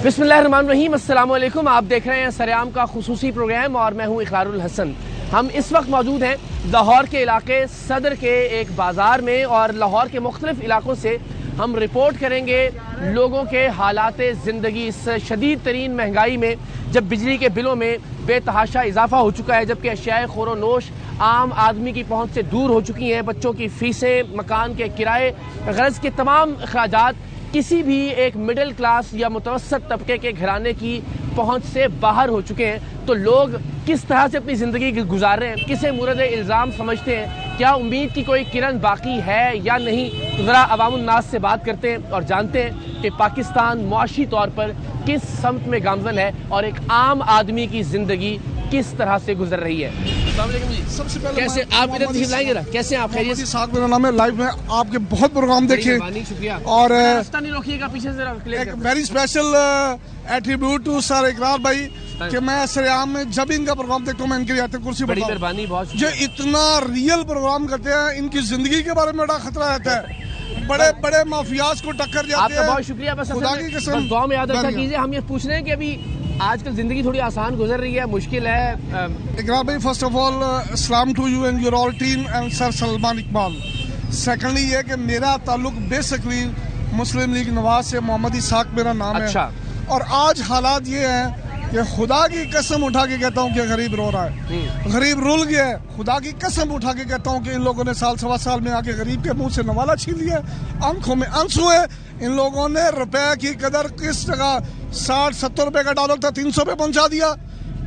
बिस्मिल्लाहिर्रहमानिर्रहीम, अस्सलाम वालेकुम। आप देख रहे हैं सरेआम का खुसूसी प्रोग्राम और मैं हूं इकरारुल हसन। हम इस वक्त मौजूद हैं लाहौर के इलाके सदर के एक बाज़ार में और लाहौर के मुख्तलिफ इलाकों से हम रिपोर्ट करेंगे लोगों के हालात ज़िंदगी इस शदीद तरीन महंगाई में, जब बिजली के बिलों में बेतहाशा इजाफा हो चुका है, जबकि अशियाए ख़ोर नोश आम आदमी की पहुँच से दूर हो चुकी हैं। बच्चों की फ़ीसें, मकान के किराए, गरज के तमाम अखराजात किसी भी एक मिडिल क्लास या मुतवसत तबके के घराने की पहुंच से बाहर हो चुके हैं। तो लोग किस तरह से अपनी ज़िंदगी गुजार रहे हैं, किसे मुरद इल्ज़ाम समझते हैं, क्या उम्मीद की कोई किरण बाकी है या नहीं, तो ज़रा अवामुन नास से बात करते हैं और जानते हैं कि पाकिस्तान मुआशी तौर पर किस समत में गामज़न है और एक आम आदमी की ज़िंदगी किस तरह से गुजर रही है। सबसे पहले कैसे आप इधर तशरीफ लाएंगे ना, कैसे आप खैरियत से? साथ मेरा नाम है। लाइव में आपके बहुत प्रोग्राम देखे शुक्रिया और रास्ता नहीं रोकिएगा, पीछे से एक very special attribute to sir Ikrar भाई कि मैं सरेआम में जब इनका प्रोग्राम देखता हूँ मैं इनके आते कुर्सी बड़ी पर मेहरबानी, बहुत जो इतना रियल प्रोग्राम करते हैं, इनकी जिंदगी के बारे में बड़ा खतरा रहता है, बड़े बड़े माफियाज को टक्कर जाते हैं। आपका बहुत शुक्रिया। बस खुदा की कसम दुआ में याद रखा कीजिए। हम ये पूछ रहे हैं कि अभी आजकल जिंदगी थोड़ी आसान गुजर रही है, मुश्किल है? इकरार भाई, फर्स्ट ऑफ ऑल सलाम to you and your all team and sir Salman Iqbal. Secondly ये कि मेरा ताल्लुक बेसिकली मुस्लिम लीग नवाज से, मोहम्मद इसाक मेरा नाम अच्छा। है। और आज हालात ये हैं कि खुदा की कसम उठा के कहता हूँ कि गरीब रो रहा है, गरीब रुल गया है। खुदा की कसम उठा के कहता हूँ कि इन लोगों ने साल सवा साल में आके गरीब के मुंह से नवाला छीन लिया, आंखों में आंसू है। इन लोगों ने रुपए की कदर किस जगह 60-70 रुपए का डॉलर था 300 पे पहुंचा दिया।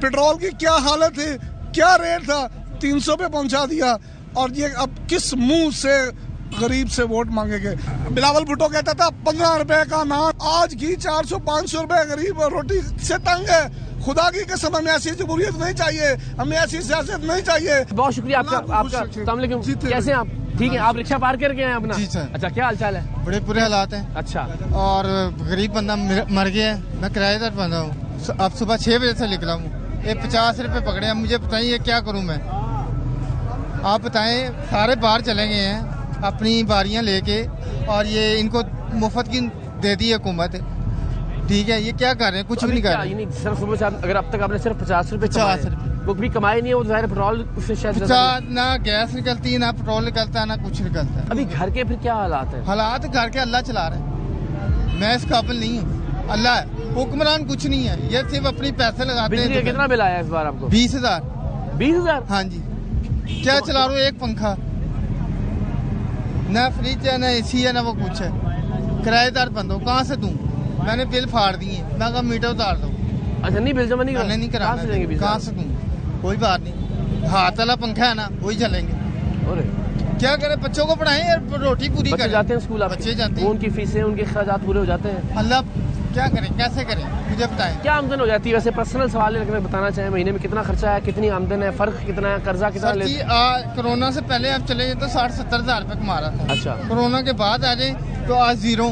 पेट्रोल की क्या हालत थी, क्या रेट था, 300 पे पहुंचा दिया। और ये अब किस मुंह से गरीब से वोट मांगेंगे? बिलावल भुट्टो कहता था 15 रुपए का नान, आज घी 400-500 रुपए, गरीब रोटी से तंग है। खुदा की कसम हमें ऐसी जमहूरियत नहीं चाहिए, हमें ऐसी सियासत नहीं चाहिए। बहुत शुक्रिया आपका। अस्सलाम वालेकुम, कैसे हैं आप? ठीक है, आप रिक्शा पार करके हैं अपना? जी सर। अच्छा, क्या हाल चाल है? बड़े बुरे हालात हैं। अच्छा। और गरीब बंदा मर गया है, मैं किराएदार बंदा हूँ। अब सुबह 6 बजे से निकला हूँ, ये 50 रुपए पकड़े हैं। मुझे बताइए क्या करूँ मैं, आप बताएं। सारे बाहर चले गए हैं अपनी बारियां लेके और ये इनको मुफ्त की दे दी हुकूमत। ठीक है, ये क्या कर रहे हैं? कुछ भी नहीं कर रहे। सिर्फ सुबह से अगर अब तक आपने सिर्फ 50 रुपए, 50 रुपए वो भी कमाए नहीं है, वो ज़ाहिर पेट्रोल उससे शायद ना गैस निकलती है, ना पेट्रोल निकलता है, ना कुछ निकलता है। अभी घर के फिर क्या हालात है? हालात घर के अल्लाह चला रहे हैं, मैं इस काबिल नहीं हूँ। अल्लाह है, हुक्मरान कुछ नहीं है, ये सिर्फ अपनी पैसे लगाते हैं। बिजली का कितना बिल आया इस बार आपको? 20,000। 20,000? हाँ जी। क्या चला रहा हूँ? एक पंखा, ना फ्रिज है, ना एसी है, ना वो कुछ है। किराएदार बंदा हूँ, कहाँ से दूँ? मैंने बिल फाड़ दिए, मैं कहा मीटर उतार दो। अच्छा, नहीं बिल जमा नहीं करा? नहीं करा। कहाँ से दूँ? कोई बात नहीं, हाथ वाला पंखा है ना, वही चलेंगे। क्या करें, बच्चों को पढ़ाएं या रोटी पूरी करें? जाते हैं स्कूल, बच्चे जाते हैं, उनकी फीसें, उनके अखराजात पूरे हो जाते हैं। अल्लाह क्या करें, कैसे करें, मुझे बताएं। क्या आमदन हो जाती है वैसे? पर्सनल सवाल है, बताना चाहें महीने में कितना खर्चा है, कितनी आमदन है, फर्क कितना है, कर्जा कितना सर जी, कोरोना से पहले आप चले जाए तो 60-70 हज़ार रुपये कमा रहा था। अच्छा। कोरोना के बाद आ जाए तो आज जीरो।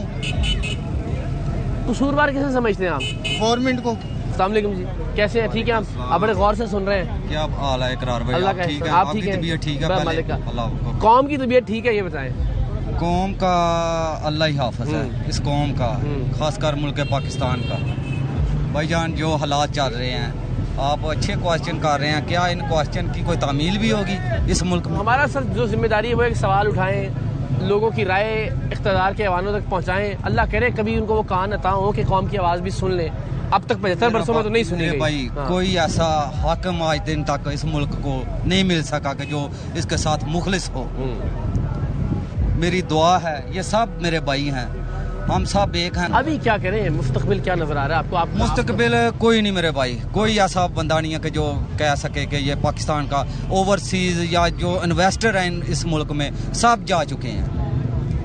कसूरवार किसे समझते हैं आप? गवर्नमेंट को। अस्सलाम वालेकुम जी, कैसे हैं? ठीक है, आप बड़े गौर से सुन रहे हैं। क्या हाल है इकरार भाई? अल्लाह का ठीक है, आप ठीक है? तबीयत ठीक है? पहले अल्लाह। कौम की तबीयत ठीक है, ये बताएं। कौम का अल्लाह ही हाफिज है, इस कौम का, खासकर मुल्क पाकिस्तान का। भाईजान जो हालात चल रहे हैं, आप अच्छे क्वेश्चन कर रहे हैं, क्या इन क्वेश्चन की कोई तामील भी होगी इस मुल्क में? हमारा सर जो जिम्मेदारी है वो एक सवाल उठाएं, लोगों की राय इख्तियार के ऐवानों तक पहुँचाएं। अल्लाह करे कभी उनको वो कान अता हो कि कौम की आवाज़ भी सुन लें। अब तक 75 वर्षों में तो नहीं सुनी गई। भाई कोई ऐसा हाकिम आज दिन तक इस मुल्क को नहीं मिल सका कि जो इसके साथ मुखलिस हो। मेरी दुआ है, ये सब मेरे भाई हैं, हम सब एक हैं। अभी क्या करें, मुस्तकबिल क्या नजर आ रहा है आपको? आप मुस्तकबिल कोई नहीं मेरे भाई, कोई ऐसा बंदा नहीं है कि जो कह सके कि ये पाकिस्तान का ओवरसीज या जो इन्वेस्टर हैं इस मुल्क में सब जा चुके हैं।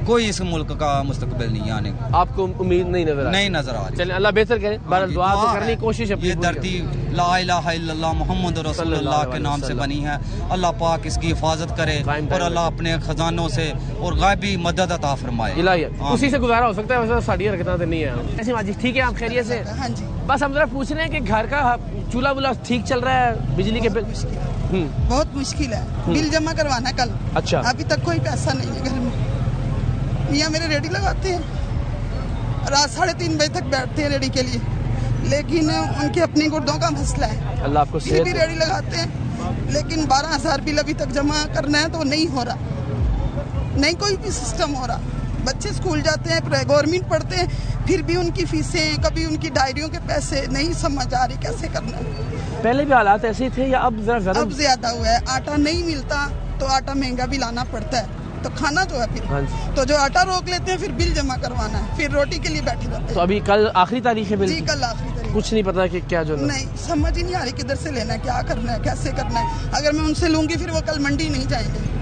कोई इस मुल्क का मुस्तकबिल नहीं आने का। आपको उम्मीद नहीं नजर नहीं नजर आ रही। चलिए, अल्लाह बेहतर करे। बहरहाल दुआ तो करने की कोशिश है। ये धरती ला इलाहा इल्लल्लाह मुहम्मद रसूलुल्लाह के नाम से बनी है। अल्लाह पाक इसकी हिफाजत करे और अल्लाह अपने खजानों से और गायबी मदद अता फरमाए। उसी से गुजारा हो सकता है, वैसे साड़ी हरकतें नहीं है। ऐसी माजी ठीक है, आप खैरियत से? हाँ जी। बस हम जरा पूछ रहे हैं कि घर का चूल्हा वूल्हा ठीक चल रहा है? बिजली के बिल बहुत मुश्किल है, बिल जमा करवाना कल। अच्छा। अभी तक कोई पैसा नहीं है घर में। मियाँ मेरे रेडी लगाते हैं, रात 3:30 बजे तक बैठते हैं रेडी के लिए। लेकिन उनके अपने गुर्दों का मसला है। अल्लाह आपको ये भी सेहत रेडी लगाते हैं, लेकिन 12,000 बिल अभी तक जमा करना है तो नहीं हो रहा, नहीं कोई भी सिस्टम हो रहा। बच्चे स्कूल जाते हैं, गवर्नमेंट पढ़ते हैं, फिर भी उनकी फीसें, कभी उनकी डायरियों के पैसे नहीं समझ आ रही कैसे करना है। पहले भी हालात ऐसे ही थे या अब जरा ज्यादा? अब ज्यादा हुआ है, आटा नहीं मिलता तो आटा महंगा भी लाना पड़ता है, तो खाना जो है फिर हाँ जी। तो जो आटा रोक लेते हैं फिर बिल जमा करवाना है, फिर रोटी के लिए बैठे रहते तो हैं। अभी कल आखिरी तारीख है बिल जी की? कल आखिरी तारीख। कुछ नहीं पता कि क्या जो है। नहीं समझ ही नहीं आ रही किधर से लेना है, क्या करना है, कैसे करना है। अगर मैं उनसे लूंगी फिर वो कल मंडी नहीं जाएंगे,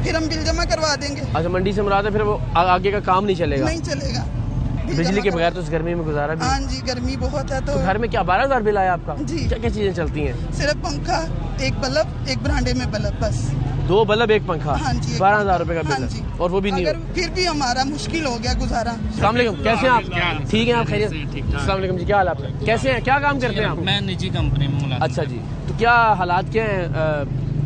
फिर हम बिल जमा करवा देंगे, अच्छा मंडी से मुराद है, फिर वो आगे का काम नहीं चलेगा? नहीं चलेगा। बिल बिजली जमा के करवा- बगैर तो इस गर्मी में गुजारा भी। हाँ जी गर्मी बहुत है, तो घर में क्या 12,000 बिल आया आपका? जी। क्या क्या चीजें चलती हैं? सिर्फ पंखा, एक बल्ब, एक बरांडे में बल्ब, बस। 2 बल्ब 1 पंखा, हाँ जी 12,000 रुपए का बिल हाँ है। जी। और वो भी नहीं अगर फिर भी हमारा मुश्किल हो गया गुजारा। अस्सलाम वालेकुम, कैसे हैं आप? ठीक हैं आप? खैरियत? अस्सलाम वालेकुम जी, क्या हाल है आपका? कैसे हैं, क्या काम करते हैं आप? मैं निजी कंपनी में मुलाजिम। अच्छा जी, तो क्या हालात क्या हैं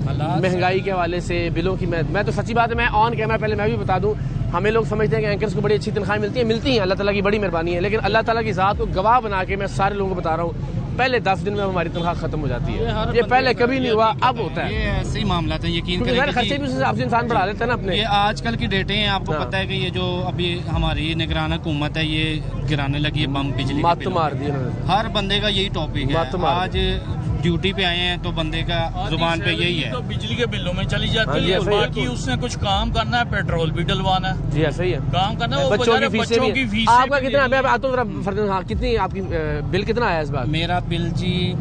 हालात- महंगाई के हवाले से, बिलों की? मैं तो सच्ची बात है, मैं ऑन कैमरा पहले मैं भी बता दूं, हमें लोग समझते हैं कि एंकर्स को बड़ी अच्छी तनख्वाहें मिलती हैं, अल्लाह ताला की बड़ी मेहरबानी है, लेकिन अल्लाह ताला की ज़ात को गवाह बना के मैं सारे लोगों को बता रहा हूँ, पहले 10 दिन में हमारी तनख्वाह खत्म हो जाती है। ये पहले कभी नहीं हुआ, अब होता है। ये ऐसे ही मामला था, यकीन क्योंकि यार खर्चे भी करें। उस हिसाब से इंसान बढ़ा लेता है ना अपने। ये आजकल की डेटें हैं, आपको हाँ। पता है कि ये जो अभी हमारी निगरान हुकूमत है ये गिराने लगी है बम बिजली के मात तो बिलों। मार दी उन्होंने। हर बंदे का यही टॉपिक बात तो है। मार आज ड्यूटी पे आए हैं तो बंदे का जुबान पे यही है। तो बिजली के बिलों में चली हाँ जाती जी, है, ऐसा ही है। बाकी उसने कुछ काम करना है, पेट्रोल भी डलवाना है, जी ऐसा ही है। काम करना है, वो बच्चों की बेचारे फीसें बच्चों भी की हैं। फीस आपका कितना? मैं आता हूँ जरा फर्जन, हाँ कितनी आपकी बिल कितना आया इस बार? मेरा बिल जी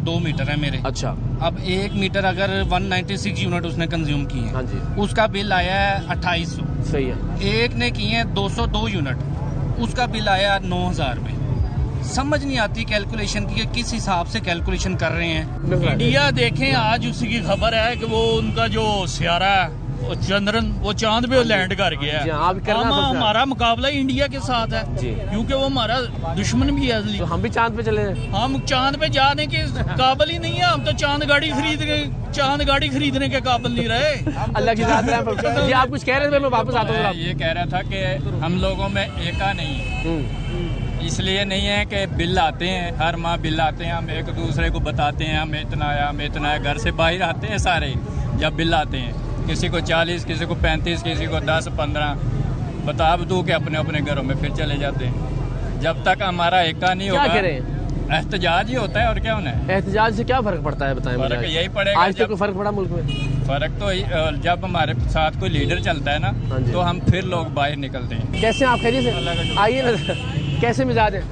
2 मीटर है मेरे। अच्छा अब 1 मीटर अगर 196 यूनिट उसने कंज्यूम किए हाँ हैं, जी उसका बिल आया है 2800। सही है। एक ने किए हैं 202 यूनिट, उसका बिल आया 9,000 में। समझ नहीं आती कैलकुलेशन की कि किस हिसाब से कैलकुलेशन कर रहे हैं। इंडिया देखें, आज उसी की खबर है कि वो उनका जो सियारा है वो चंद्रन, वो चांद पे लैंड कर गया जी है। हाँ, अभी करना हम सबसे- हमारा मुकाबला इंडिया के साथ है, जी। क्योंकि वो हमारा दुश्मन भी है असली। तो हम भी चांद पे चले हैं। हम चांद पे जाने के काबिल ही नहीं है, हम तो चांद गाड़ी खरीदने के काबिल नहीं रहे। अल्लाह की ज़ात है। जी आप कुछ कह रहे थे, मैं वापस आता हूँ जरा। ये कह रहा था कि हम लोगों में एका नहीं है, हम्म, इसलिए नहीं है कि बिल आते हैं, हर माह बिल आते हैं, हम एक दूसरे को बताते हैं हमें इतना आया, हमें इतना आया। घर से बाहर आते हैं सारे, जब बिल आते हैं किसी को 40, किसी को 35, किसी को 10, 15 बता दू के अपने अपने घरों में फिर चले जाते हैं। जब तक हमारा एका नहीं क्या होगा, करें? एहतजाज ही होता है और क्या होना है। एहतजाज से क्या फर्क पड़ता है बताएं फर्क मुझे? यही पड़ेगा आज तक जब- कोई फर्क पड़ा मुल्क में? फर्क तो जब हमारे साथ कोई लीडर चलता है हाँ ना, जी। तो हम फिर लोग बाहर निकलते हैं। कैसे हैं आप? खैरियत से? आइए ना, कैसे मिजाज है?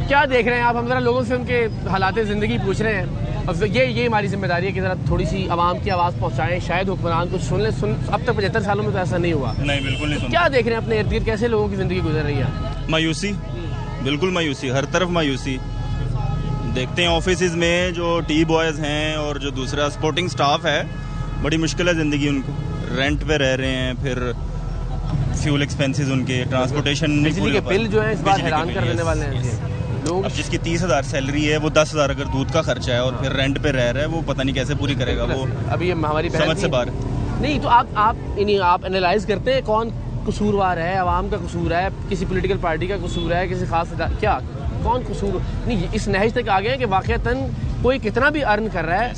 क्या देख रहे हैं आप? हम जरा लोगों से उनके हालात ज़िंदगी पूछ रहे हैं, और फिर ये हमारी जिम्मेदारी है कि जरा थोड़ी सी आवाम की आवाज़ पहुंचाएं, शायद हुक्मरान कुछ सुन ले। अब तक 75 सालों में तो ऐसा नहीं हुआ। नहीं, बिल्कुल नहीं क्या देख रहे हैं अपने इर्द गिर्द, कैसे लोगों की ज़िंदगी गुजर रही है? मायूसी, बिल्कुल मायूसी, हर तरफ मायूसी देखते हैं। ऑफिसेज में जो टी बॉयज़ हैं और जो दूसरा सपोर्टिंग स्टाफ है, बड़ी मुश्किल है ज़िंदगी उनको। रेंट पे रह रहे हैं, फिर फ्यूल एक्सपेंसेस उनके, ट्रांसपोर्टेशन नहीं बिजली पूरे के हो पा रहे। बिल जो है इस बार बिजली के हैरान बिल, कर देने yes, वाले हैं। yes। लोग अब जिसकी 30,000 सैलरी है, वो 10,000 अगर दूध का खर्चा है और फिर रेंट पे रह रहा है, वो पता नहीं कैसे पूरी करेगा वो। अभी ये हमारी बहन समझ से थी। बाहर। नहीं तो आप एनालाइज करते हैं कौन कसूरवार है? आवाम का कसूर है, किसी पॉलिटिकल पार्टी का कसूर है, किसी खास क्या, कौन कसूर? नहीं, इस नहज तक आ गए हैं कि वाकईतन कोई कितना भी अर्न कर रहा है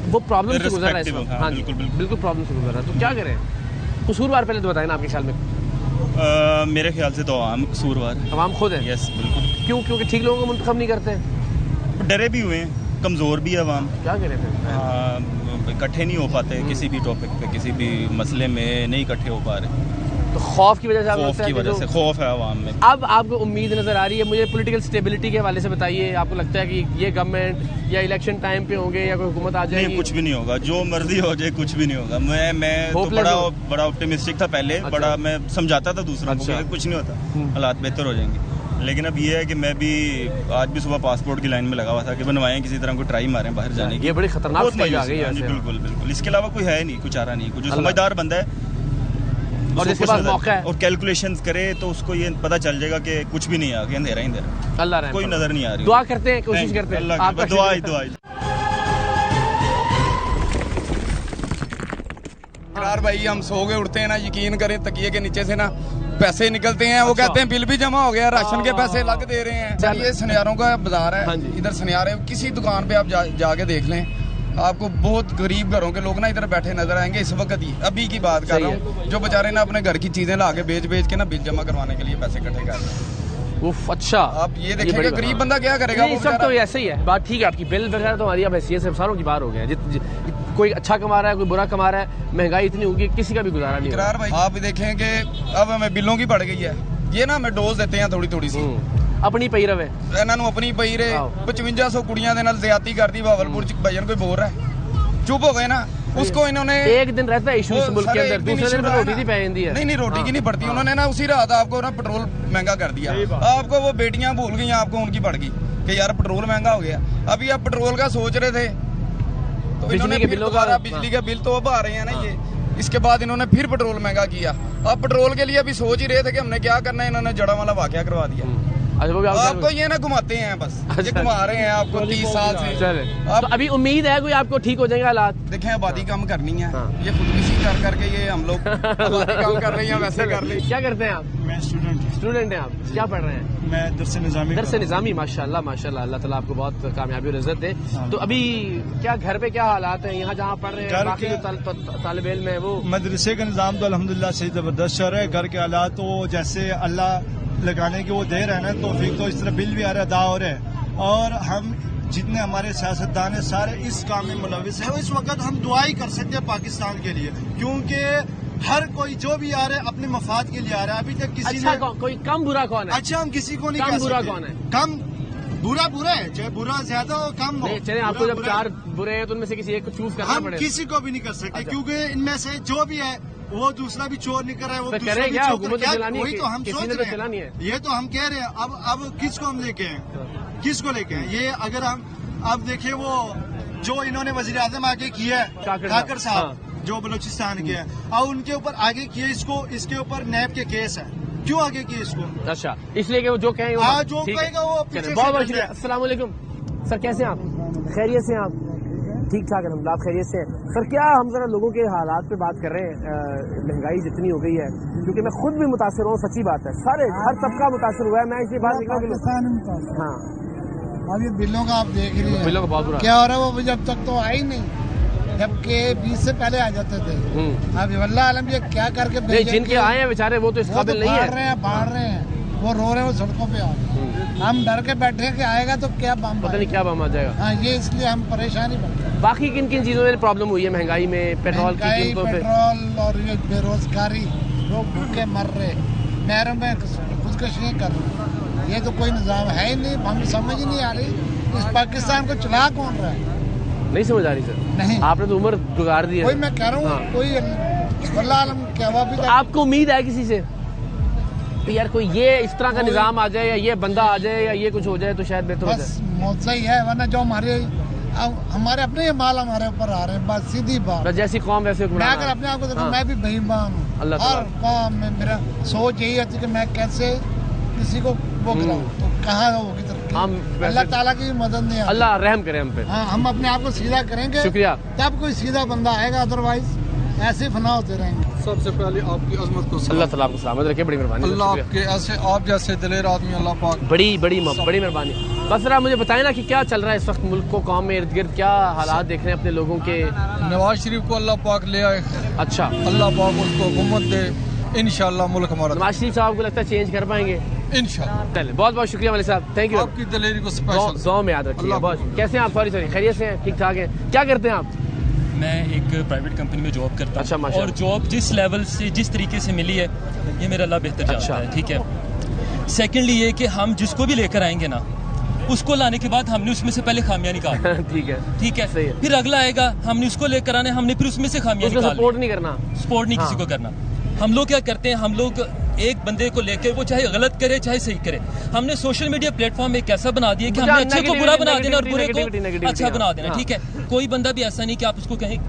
वो प्रॉब्लम से गुजर रहा है इस वक्त। हाँ, हाँ बिल्कुल, बिल्कुल। बिल्कुल प्रॉब्लम से गुजर रहा है। तो क्या करें? कसूरवार पहले तो बताएं ना आपके ख्याल में। मेरे ख्याल से तो आम कसूरवार है। आवाम खुद है। यस, बिल्कुल। क्यों? क्योंकि ठीक लोगों को मुंतखब नहीं करते हैं। डरे भी हुए हैं, कमज़ोर भी है आवाम। क्या करें फिर? इकट्ठे नहीं हो पाते किसी भी टॉपिक पे, किसी भी मसले में नहीं इकट्ठे हो पा रहे। तो खौफ की वजह से आपको खौफ लगता है की कि वजह जो- से खौफ है आवाम में। अब आपको उम्मीद नजर आ रही है? मुझे पॉलिटिकल स्टेबिलिटी के हवाले से बताइए, आपको लगता है कि ये गवर्नमेंट या इलेक्शन टाइम पे होंगे या कोई हुकूमत आ जाएगी? नहीं, कुछ भी नहीं होगा, जो मर्जी हो जाए, कुछ भी नहीं होगा। मैं तो Hopeless हो? बड़ा ऑप्टिमिस्टिक था पहले। अच्छा। बड़ा मैं समझाता था दूसरों को अच्छा। कि कुछ नहीं होता, हालात बेहतर हो जाएंगे। लेकिन अब ये है कि मैं भी आज भी सुबह पासपोर्ट की लाइन में लगा हुआ था कि बनवाएं, किसी तरह को ट्राई मारें बाहर जाने की। ये बड़ी खतरनाक बहुत स्टेज आ मायूसी गई है है। हाँ जी, वैसे। बिल्कुल बिल्कुल। इसके अलावा कोई है नहीं, कुछ चारा नहीं। कुछ जो अल्लाह। समझदार बंदा है और उसको जिसके कुछ पास नजर- मौका है। और कैलकुलेशंस करे तो उसको ये पता चल जाएगा कि कुछ भी नहीं है आगे, अंधेरा ही अंधेरा, अल्लाह रहम कोई करे। नजर नहीं आ रही। दुआ करते हैं, कोशिश Thank you. करते हैं। अल्लाह की आपका दुआ ही शुक्रिया। दुआ ही। इकरार भाई, हम सो के उठते हैं ना, यकीन करें तकिए के नीचे से ना पैसे निकलते हैं। वो कहते हैं बिल भी जमा हो गया, राशन के पैसे अलग दे रहे हैं। सर ये सुनियारों का बाजार है, इधर सुनियारे किसी दुकान पे आप जाके देख लें, आपको बहुत गरीब घरों के लोग ना इधर बैठे नजर आएंगे इस वक्त ही। अभी की बात कर रहा हूँ, जो बेचारे ना अपने घर की चीजें ला के बेच के ना बिल जमा करवाने के लिए पैसे इकट्ठे कर रहे हैं। उफ, अच्छा आप ये देखेंगे गरीब बंदा क्या करेगा। नहीं, सब तो ऐसे ही है। बात ठीक है आपकी, बिल वगैरह तो हमारी अब हैसियत से सारों की बात हो गया है। कोई अच्छा कमा रहा है, कोई बुरा कमा रहा है, महंगाई इतनी होगी किसी का भी गुजारा नहीं इकरार भाई, आप देखें कि अब हमें बिलों की बढ़ गई है। ये ना हमें डोज देते हैं थोड़ी थोड़ी सी, अपनी पई रवे ਇਹਨਾਂ ਨੂੰ ਆਪਣੀ ਪਈ ਰੇ 5500 ਕੁੜੀਆਂ ਦੇ ਨਾਲ ਜ਼ਿਆਦਤੀ ਕਰਦੀ भावलपुर ਚ भजन कोई बोल रहा है, चुप हो गए ना। उसको इन्होंने एक दिन रहता है इशू इस मुल्क के अंदर, दूसरे दिन रोटी नहीं पै जाती है। नहीं रोटी की नहीं पड़ती, उन्होंने ना उसी रात आपको ना पेट्रोल महंगा कर दिया। आपको वो बेटियां भूल गई, आपको उनकी बढ़ गई कि यार पेट्रोल महंगा हो गया। अभी आप पेट्रोल का सोच रहे थे तो इन्होंने दोबारा बिजली का बिल तो अब आ रहे हैं ना ये, इसके बाद इन्होंने फिर पेट्रोल महंगा किया। अब पेट्रोल के लिए अभी सोच ही रहे थे कि हमने क्या करना है, इन्होंने जड़ा वाला वाकया करवा दिया। आपको ये ना घुमाते हैं बस, ये घुमा रहे हैं आपको 30 साल से। चले तो अभी उम्मीद है कोई आपको ठीक हो जाएगा हालात? देखें आबादी कम करनी है, ये खुदकुशी कर करके ये हम लोग आबादी कम कर रहे हैं, वैसे कर रहे हैं। क्या करते हैं आप? मैं स्टूडेंट हैं आप, क्या पढ़ रहे हैं? मैं दरस निज़ामी। माशाल्लाह माशाल्लाह, अल्लाह ताला आपको बहुत कामयाबी और इज्जत दे। तो अभी क्या घर पे क्या हालात हैं, यहाँ जहाँ पढ़ रहे हैं बाकी जो तालिब इल्म है वो? मदरसे का निज़ाम तो अल्हम्दुलिल्लाह सही ज़बरदस्त चल रहा है। घर के हालात तो जैसे अल्लाह लगाने के वो दे रहे हैं ना, तौफीक तो इस तरह बिल भी आ रहा है, अदा हो रहा है। और हम जितने हमारे सियासतदान है सारे इस काम में मुलविस है। इस वक्त हम दुआ ही कर सकते हैं पाकिस्तान के लिए, क्योंकि हर कोई जो भी आ रहा है अपने मफाद के लिए आ रहा है। अभी तक किसी अच्छा, कोई कम बुरा कौन है? अच्छा, हम किसी को नहीं कम कह बुरा सकते। कौन है? कम बुरा है, चाहे बुरा ज्यादा हो कम हो। चले आपको जब 4 बुरे हैं तो उनमें से किसी एक को चूज करना हम पड़ेगा। किसी को भी नहीं कर सकते, क्योंकि इनमें से जो भी है वो दूसरा भी चोर नहीं कर रहा है, वो तो दूसरा करें भी क्या? चोर हुकूमत क्या? चलानी है, वही तो हम किसी सोच ने तो रहे चलानी है। हैं। ये तो हम कह रहे हैं, अब किसको हम लेके हैं, किसको लेके हैं? ये अगर हम अब देखिए वो जो इन्होंने वजीर आजम आगे किया है काकर साहब जो बलूचिस्तान के हैं, और उनके ऊपर आगे किए इसके ऊपर नैब के केस है। क्यों आगे किए इसको? अच्छा, इसलिए कि वो जो कहेंगे जो कहेगा वो बहुत बहुत शुक्रिया। अस्सलाम वालेकुम सर, कैसे हैं आप? खैरियत से हैं आप? ठीक ठाक है, आप खैरियत से हैं सर? क्या हम जरा लोगों के हालात पे बात कर रहे हैं, महंगाई जितनी हो गई है, क्योंकि मैं खुद भी मुतासर हूँ, सच्ची बात है, सारे हर तबका मुतासर हुआ है। मैं इसी बात देख हाँ, अब ये बिलों का आप देख रही हैं, बिलों का बहुत बुरा क्या हो रहा है। वो जब तक तो आई नहीं, जबकि 20 से पहले आ जाते थे। अब वल्लाह आलम ये क्या करके नहीं, जिनके आए हैं बेचारे वो तो इस काबिल नहीं है। बाढ़ रहे हैं, वो रो रहे हैं, वो सड़कों पे आ रहे हैं। हम डर के बैठे कि आएगा तो क्या बम, पता नहीं क्या बम आ जाएगा। हाँ, ये इसलिए हम परेशानी बढ़ते हैं। बाकी किन किन चीजों में प्रॉब्लम हुई है? महंगाई में, पेट्रोल की कीमतों पे, पेट्रोल और ये बेरोजगारी, लोग भूखे मर रहे, नहरों में खुदकशियाँ कर रहे। ये तो कोई निज़ाम है ही नहीं, हमें समझ ही नहीं आ रही इस पाकिस्तान को चला कौन रहा है। नहीं समझ आ रही सर? नहीं, आपने तो उम्र गुजार दी है। कोई मैं कह रहा हूँ कोई वल्लाह आलम क्या हुआ अभी तक। आपको उम्मीद है किसी से कि यार कोई ये इस तरह का निजाम आ जाए, या ये बंदा आ जाए, या ये कुछ हो जाए तो शायद बेहतर हो बस जाए? मौत ही है, वरना जो हमारे अपने माल हमारे ऊपर आ रहे हैं, बस सीधी बात। जैसी कौम वैसे मैं अगर अपने आप को देखूं, मैं भी बेईमान हूँ। हर कौम में मेरा सोच यही होती है कि मैं कैसे किसी को वो कराऊं, तो कहाँ होगी तरक्की? अल्लाह ताला की मदद नहीं, अल्लाह रहम करे हम पे। हाँ, हम अपने आप को सीधा करेंगे, शुक्रिया, तब कोई सीधा बंदा आएगा, अदरवाइज ऐसे फना होते रहेंगे। सबसे पहले आपकी अजमत को अल्लाह ताला आपको सलामत रखे, बड़ी मेहरबानी। अल्लाह आपके ऐसे आप जैसे दिलेर आदमी अल्लाह पाक बड़ी मेहरबानी। बस जरा मुझे बताएं ना कि क्या चल रहा है इस वक्त मुल्क को, कौम में, इर्द गिर्द क्या हालात देख रहे हैं अपने लोगों के? नवाज शरीफ को अल्लाह पाक ले आए। अच्छा, अल्लाह पाक उसको हुकूमत दे, इंशाल्लाह मुल्क हमारा। नवाज शरीफ साहब को लगता है चेंज कर पाएंगे इंशाल्लाह। चलिए, बहुत बहुत शुक्रिया वाले साहब, थैंक यू। आपकी दिलेरी को स्पेशल दुआ में याद रखिए। बहुत कैसे हैं आप? सॉरी खैरियत से हैं? ठीक ठाक है। क्या करते हैं आप? मैं एक प्राइवेट कंपनी में जॉब करता हूँ। अच्छा, और जॉब जिस लेवल से जिस तरीके से मिली है ये मेरा अल्लाह बेहतर जानता है, ठीक है। सेकेंडली ये कि हम जिसको भी लेकर आएंगे ना, उसको लाने के बाद हमने उसमें से पहले खामियां निकाल ठीक है, फिर अगला आएगा, हमने उसको लेकर आने, हमने फिर उसमें से खामियां निकाल। सपोर्ट नहीं करना, सपोर्ट नहीं किसी को करना। हम लोग क्या करते हैं, हम लोग एक बंदे को लेकर, वो चाहे गलत करे चाहे सही करे, हमने सोशल मीडिया प्लेटफॉर्म एक ऐसा बना दिया कि हमने अच्छे को बुरा बना देना और बुरे को अच्छा बना देना, ठीक है। कोई बंदा भी ऐसा नहीं कि आप उसको कहें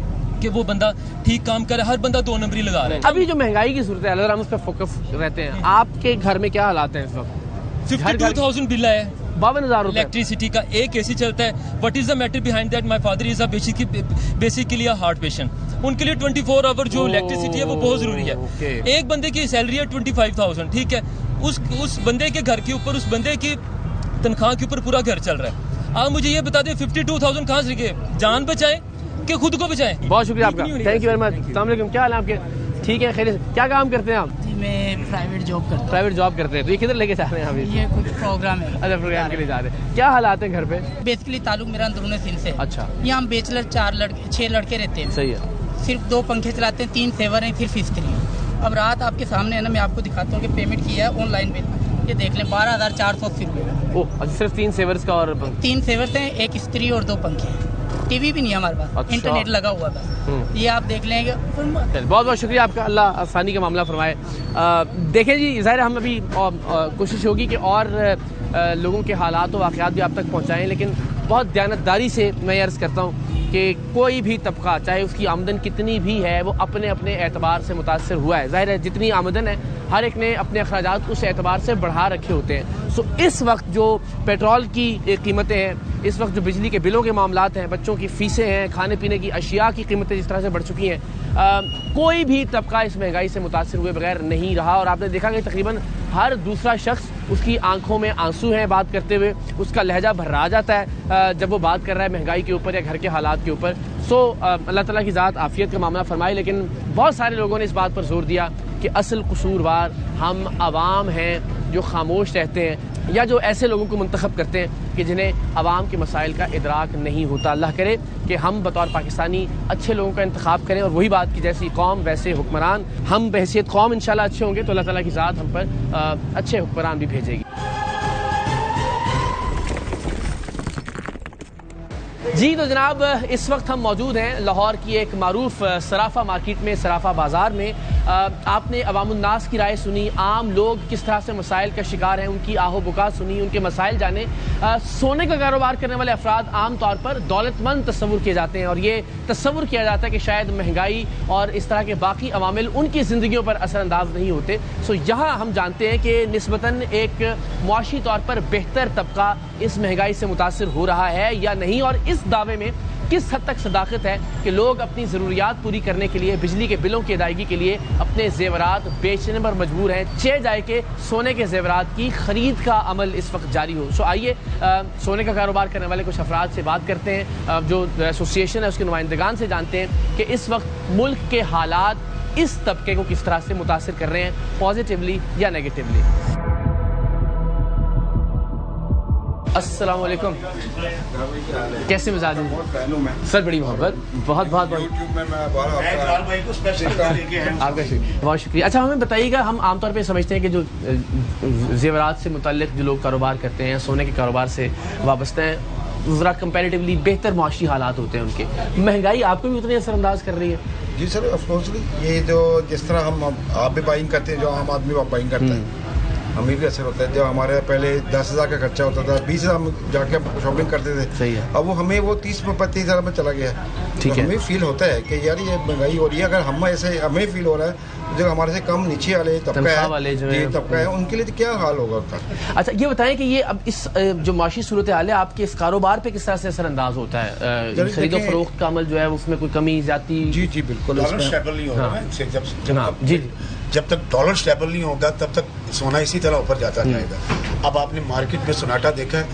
कि वो बंदा ठीक काम करे, हर बंदा 2 नंबरी लगा रहा है। अभी जो महंगाई की सूरत है, हम उस पर फोकस रहते हैं। आपके घर में क्या हालात हैं इस वक्त? 52,000 बिल है, 52,000 रुपए इलेक्ट्रिसिटी का एक एसी चलता है। What is the matter behind that? My father is a basically a heart patient. उनके लिए 24 आवर जो इलेक्ट्रिसिटी है वो बहुत जरूरी है। एक बंदे की सैलरी है 25,000, ठीक है, उस बंदे के घर के ऊपर, उस बंदे की तनख्वाह के ऊपर पूरा घर चल रहा है। आप मुझे ये बता दें 52,000 कहाँ से गए? जान बचाएं कि खुद को बचाएं? बहुत शुक्रिया आपका, थैंक यू वेरी मच। अस्सलाम वालेकुम, क्या हाल है आपके? ठीक है, खैर क्या काम करते हैं आप? मैं प्राइवेट जॉब करता हूँ। प्राइवेट जॉब करते हैं, तो ये किधर लेके जा रहे हैं अभी? ये कुछ प्रोग्राम है। अच्छा, प्रोग्राम के लिए जा रहे हैं। क्या हालात हैं घर पे? बेसिकली ताल्लुक मेरा अंदरूनी सिंध से। अच्छा। यहाँ हम बैचलर 6 लड़के रहते हैं। सही है। सिर्फ 2 पंखे चलाते हैं, 3 सेवर हैं, सिर्फ इस्त्री है। अब रात आपके सामने है ना, मैं आपको दिखाता हूँ कि पेमेंट किया है ऑनलाइन पे, ये देख लें 12,480 रुपये। ओह अच्छा, सिर्फ 3 सेवर्स का और 3 सेवर्स हैं, 1 इस्त्री और 2 पंखे हैं। टीवी भी नहीं है हमारे पास। अच्छा। इंटरनेट लगा हुआ था। ये आप देख लेंगे। बहुत बहुत शुक्रिया आपका, अल्लाह आसानी का मामला फरमाए। देखें जी, ज़ाहिर हम अभी कोशिश होगी कि और लोगों के हालात व वाक़यात भी आप तक पहुँचाएँ, लेकिन बहुत दयानतदारी से मैं अर्ज़ करता हूँ कि कोई भी तबका, चाहे उसकी आमदन कितनी भी है, वो अपने अपने एतबार से मुतासर हुआ है। ज़ाहिर है जितनी आमदन है हर एक ने अपने अखराजात उस एतबार से बढ़ा रखे होते हैं। सो इस वक्त जो पेट्रोल की कीमतें हैं, इस वक्त जो बिजली के बिलों के मामलात हैं, बच्चों की फ़ीसें हैं, खाने पीने की अशिया की कीमतें जिस तरह से बढ़ चुकी हैं, कोई भी तबका इस महंगाई से मुतासर हुए बगैर नहीं रहा। और आपने देखा कि तकरीबन हर दूसरा शख्स, उसकी आंखों में आंसू हैं बात करते हुए, उसका लहजा भर्रा जाता है जब वो बात कर रहा है महंगाई के ऊपर या घर के हालात के ऊपर। सो अल्लाह ताला की ज़ात आफियत का मामला फरमाए। लेकिन बहुत सारे लोगों ने इस बात पर जोर दिया कि असल कसूरवार हम आवाम हैं जो खामोश रहते हैं, या जो ऐसे लोगों को मुंतखब करते हैं कि जिन्हें आवाम के मसाइल का इदराक नहीं होता। अल्लाह करे कि हम बतौर पाकिस्तानी अच्छे लोगों का इंतखाब करें, और वही बात कि जैसी कौम वैसे हुक्मरान। हम बहैसियत कौम इंशाल्लाह अच्छे होंगे तो अल्लाह ताला की ज़ात हम पर अच्छे हुक्मरान भी भेजेगी। जी तो जनाब, इस वक्त हम मौजूद हैं लाहौर की एक मारूफ सराफा मार्केट में, सराफा बाज़ार में। आपने अवामुन्नास की राय सुनी, आम लोग किस तरह से मसाइल का शिकार हैं, उनकी आहो बुका सुनी, उनके मसाइल जाने। सोने का कारोबार करने वाले अफराद आम तौर पर दौलतमंद तस्वुर किए जाते हैं, और ये तस्वुर किया जाता है कि शायद महंगाई और इस तरह के बाकी अवामिल उनकी ज़िंदगियों पर असरअंदाज नहीं होते। सो यहाँ हम जानते हैं कि निस्बतन एक मुआशी तौर पर बेहतर तबका इस महंगाई से मुतासिर हो रहा है या नहीं, और इस दावे में किस हद तक सदाकत है कि लोग अपनी ज़रूरियात पूरी करने के लिए, बिजली के बिलों की अदायगी के लिए अपने जेवरात बेचने पर मजबूर हैं। चे जाए के सोने के जेवरात की ख़रीद का अमल इस वक्त जारी हो। सो आइए सोने का कारोबार करने वाले कुछ अफराद से बात करते हैं, जो एसोसिएशन है उसके नुमाइंदगान से जानते हैं कि इस वक्त मुल्क के हालात इस तबके को किस तरह से मुतासिर कर रहे हैं, पॉजिटिवली या नेगेटिवली। अस्सलाम वालेकुम, कैसे मिजाज हैं सर? बड़ी मोहब्बत, बहुत बहुत आपका बहुत शुक्रिया। अच्छा हमें बताइएगा, हम आमतौर पे समझते हैं कि जो जेवरात से मुतल्लिक जो लोग कारोबार करते हैं, सोने के कारोबार से वाबस्ता हैं, ज़रा कंपैरेटिवली बेहतर माशी हालात होते हैं उनके, महंगाई आपको भी उतनी असरअंदाज कर रही है? जी सर, ऑफकोर्सली ये जो जिस तरह हम आप भी बाइंग करते हैं, जो आम आदमी बाइंग करता है, हमें भी असर होता है। जब हमारे पहले 10,000 का खर्चा होता था, 20,000 हम जाके शॉपिंग करते थे। सही है। अब वो हमें वो 30-35,000 में चला गया। ठीक है। हमें फील होता है कि यार ये महंगाई हो रही है। अगर हम ऐसे हमें फील हो रहा है, जो हमारे से कम नीचे वाले तबका है उनके लिए तो क्या हाल होगा उसका। अच्छा ये बताएं कि ये अब इस जो माशी सूरत हाल है आपके इस कारोबार पे किस तरह से असरअंदाज होता है? खरीदो फरोख्त का अमल जो है उसमें कोई कमी ज्यादा? जी जी बिल्कुल। जब तक डॉलर स्टेबल नहीं होगा तब तक सोना इसी तरह ऊपर जाता रहेगा। अब आपने मार्केट में सन्नाटा देखा है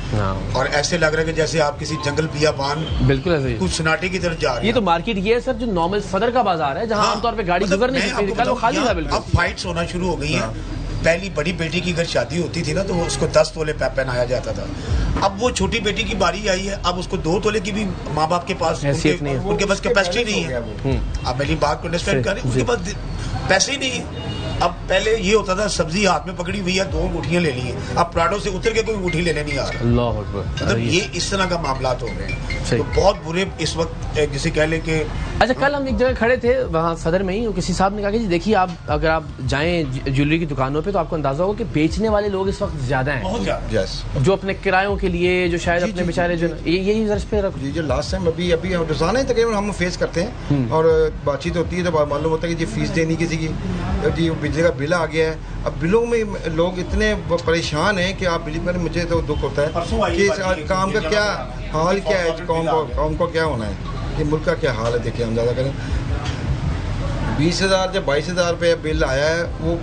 और ऐसे लग रहा है कि जैसे आप किसी जंगल बियाबान, बिल्कुल ऐसे कुछ सन्नाटे की तरफ जा रहे हैं। ये तो मार्केट ये है सर जो नॉर्मल सदर का बाजार है, जहाँ आमतौर पे गाड़ी गुजर नहीं सकती, खाली था बिल्कुल। अब फाइट्स होना शुरू हो गई है। पहली बड़ी बेटी की अगर शादी होती थी ना तो उसको 10 तोले पहनाया जाता था। अब वो छोटी बेटी की बारी आई है, अब उसको 2 तोले की भी माँ बाप के पास उनके पास कैपेसिटी नहीं है। अब मेरी बात को अंडरस्टैंड करें, उनके पास पैसे ही नहीं है। अब पहले ये होता था सब्जी हाथ में पकड़ी हुई है, 2 अंगूठियां ले ली है, अब प्राडो से उतर के कोई अंगूठी लेने नहीं आ रहा। मतलब ये इस तरह का मामला हो रहे हैं, तो बहुत बुरे इस वक्त जिसे कह लें कि। अच्छा कल हम एक जगह खड़े थे वहाँ सदर में ही, किसी साहब ने कहा कि जी देखिए आप अगर आप जाएं ज्वेलरी की दुकानों पे तो आपको अंदाजा होगा कि बेचने वाले लोग इस वक्त ज्यादा हैं, बहुत ज्यादा, जो अपने किरायों के लिए, जो शायद अपने बेचारे जो यही दर्ज पे रख। जी जो लास्ट टाइम अभी रोजाना तकरीबन हम फेस करते हैं और बातचीत होती है तो मालूम होता है कि जी फीस देनी किसी की, जी बिजली का बिल आ गया है। अब बिलों में लोग इतने परेशान हैं कि आप बिजली पर, मुझे तो दुख होता है कि इस काम का क्या हाल क्या है, कौम को क्या होना है, कि मुल्क का क्या हाल है। देखिए हम ज़्यादा करें 20,000 जब 22,000 रुपये बिल आया है, वो